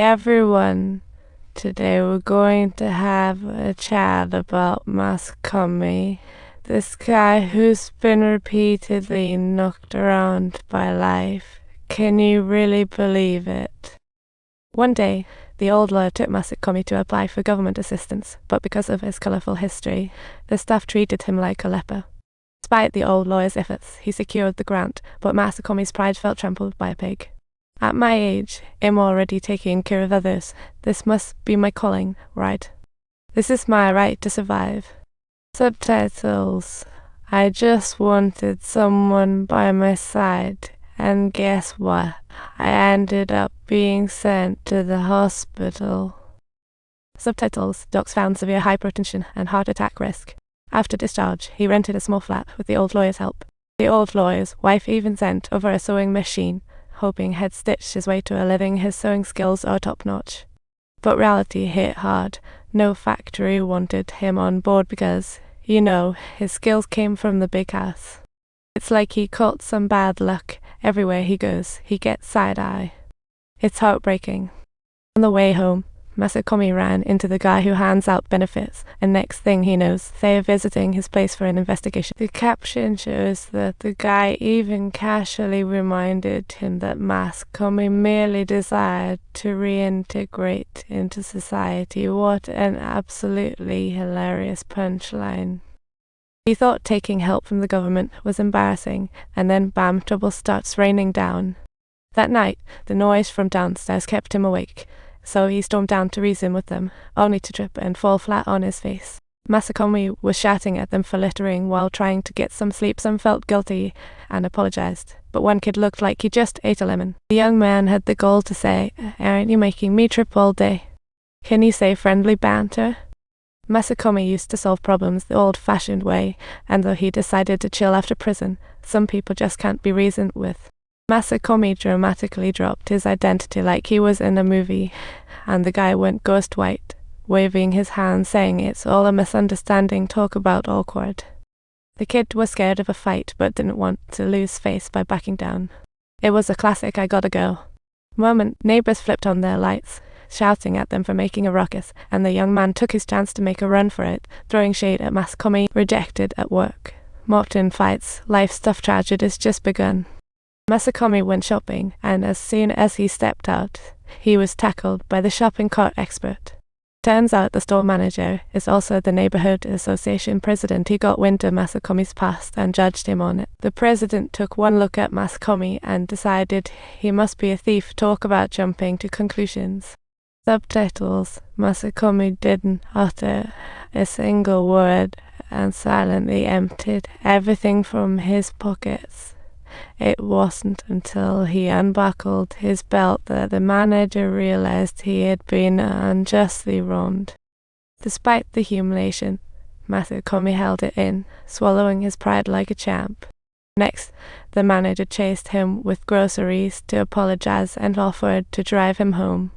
everyone. Today we're going to have a chat about Mascomi, this guy who's been repeatedly knocked around by life. Can you really believe it? One day, the old lawyer took Mascomi to apply for government assistance, but because of his colourful history, the staff treated him like a leper. Despite the old lawyer's efforts, he secured the grant, but Mascomi's pride felt trampled by a pig. At my age, I'm already taking care of others. This must be my calling, right? This is my right to survive. Subtitles. I just wanted someone by my side, and guess what? I ended up being sent to the hospital. Subtitles. Docs found severe hypertension and heart attack risk. After discharge, he rented a small flat with the old lawyer's help. The old lawyer's wife even sent over a sewing machine, hoping he'd stitch his way to a living. His sewing skills are top-notch. But reality hit hard. No factory wanted him on board because, his skills came from the big house. It's like he caught some bad luck. Everywhere he goes, he gets side-eye. It's heartbreaking. On the way home, Mascomi ran into the guy who hands out benefits, and next thing he knows, they are visiting his place for an investigation. The caption shows that the guy even casually reminded him that Mascomi merely desired to reintegrate into society. What an absolutely hilarious punchline. He thought taking help from the government was embarrassing, and then bam, trouble starts raining down. That night, the noise from downstairs kept him awake, so he stormed down to reason with them, only to trip and fall flat on his face. Mascomi was shouting at them for littering while trying to get some sleep. Some felt guilty and apologized, but one kid looked like he just ate a lemon. The young man had the gall to say, "Aren't you making me trip all day? Can you say friendly banter?" Mascomi used to solve problems the old-fashioned way, and though he decided to chill after prison, some people just can't be reasoned with. Mascomi dramatically dropped his identity like he was in a movie, and the guy went ghost white, waving his hand saying it's all a misunderstanding, talk about awkward. The kid was scared of a fight but didn't want to lose face by backing down. It was a classic I gotta go moment. Neighbors flipped on their lights, shouting at them for making a ruckus, and the young man took his chance to make a run for it, throwing shade at Mascomi, rejected at work. Mocked in fights, life's tough tragedies just begun. Mascomi went shopping, and as soon as he stepped out, he was tackled by the shopping cart expert. Turns out the store manager is also the neighborhood association president. He got wind of Mascomi's past and judged him on it. The president took one look at Mascomi and decided he must be a thief. Talk about jumping to conclusions. Subtitles. Mascomi didn't utter a single word and silently emptied everything from his pockets. It wasn't until he unbuckled his belt that the manager realized he had been unjustly wronged. Despite the humiliation, Mascomi held it in, swallowing his pride like a champ. Next, the manager chased him with groceries to apologize and offered to drive him home.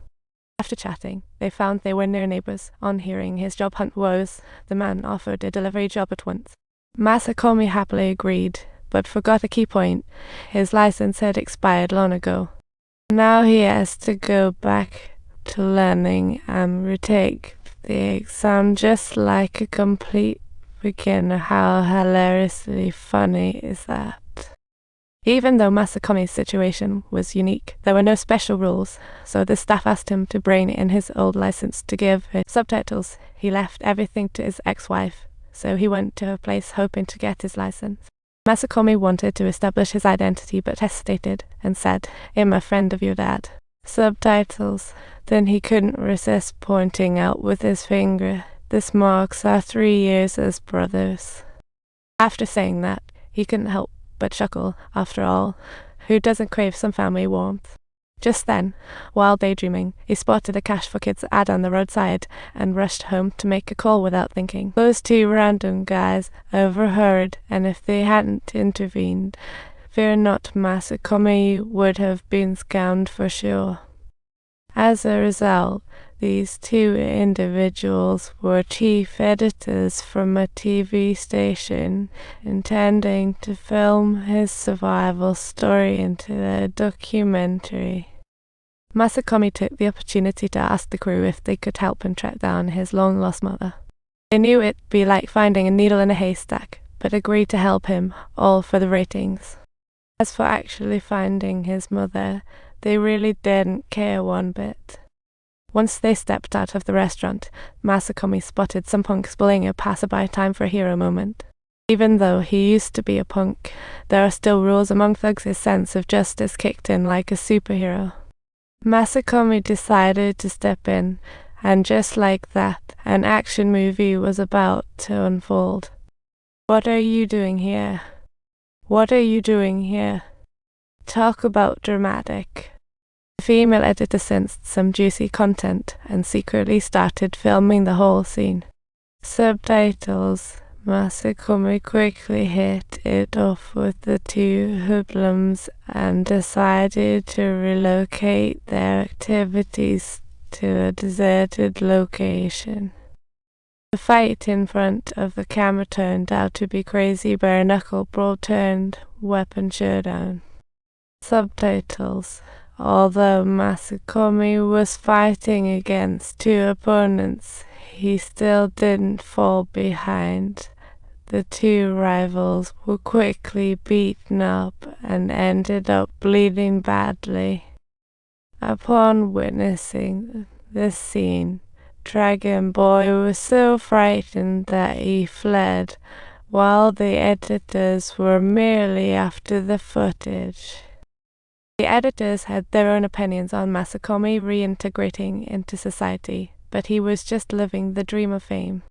After chatting, they found they were near neighbors. On hearing his job hunt woes, the man offered a delivery job at once. Mascomi happily agreed, but forgot a key point. His license had expired long ago. Now he has to go back to learning and retake the exam just like a complete beginner. How hilariously funny is that? Even though Mascomi's situation was unique, there were no special rules, so the staff asked him to bring in his old license to give it subtitles. He left everything to his ex-wife, so he went to her place hoping to get his license. Mascomi wanted to establish his identity but hesitated and said, "I'm a friend of your dad." Subtitles. Then he couldn't resist pointing out with his finger, "This marks our 3 years as brothers." After saying that, he couldn't help but chuckle. After all, who doesn't crave some family warmth? Just then, while daydreaming, he spotted a Cash for Kids ad on the roadside and rushed home to make a call without thinking. Those two random guys overheard, and if they hadn't intervened, fear not, Mascomi would have been scammed for sure. As a result, these two individuals were chief editors from a TV station, intending to film his survival story into a documentary. Masakami took the opportunity to ask the crew if they could help him track down his long-lost mother. They knew it'd be like finding a needle in a haystack, but agreed to help him, all for the ratings. As for actually finding his mother, they really didn't care one bit. Once they stepped out of the restaurant, Masakami spotted some punks bullying a passerby. Time for a hero moment. Even though he used to be a punk, there are still rules among thugs. His sense of justice kicked in like a superhero. Masakami decided to step in, and just like that, an action movie was about to unfold. What are you doing here? What are you doing here? Talk about dramatic. The female editor sensed some juicy content and secretly started filming the whole scene. Subtitles. Masakami quickly hit it off with the two hoodlums and decided to relocate their activities to a deserted location. The fight in front of the camera turned out to be crazy bare-knuckle brawl turned weapon showdown. Subtitles. Although Masakami was fighting against two opponents, he still didn't fall behind. The two rivals were quickly beaten up and ended up bleeding badly. Upon witnessing this scene, Dragon Boy was so frightened that he fled, while the editors were merely after the footage. The editors had their own opinions on Masakami reintegrating into society, but he was just living the dream of fame.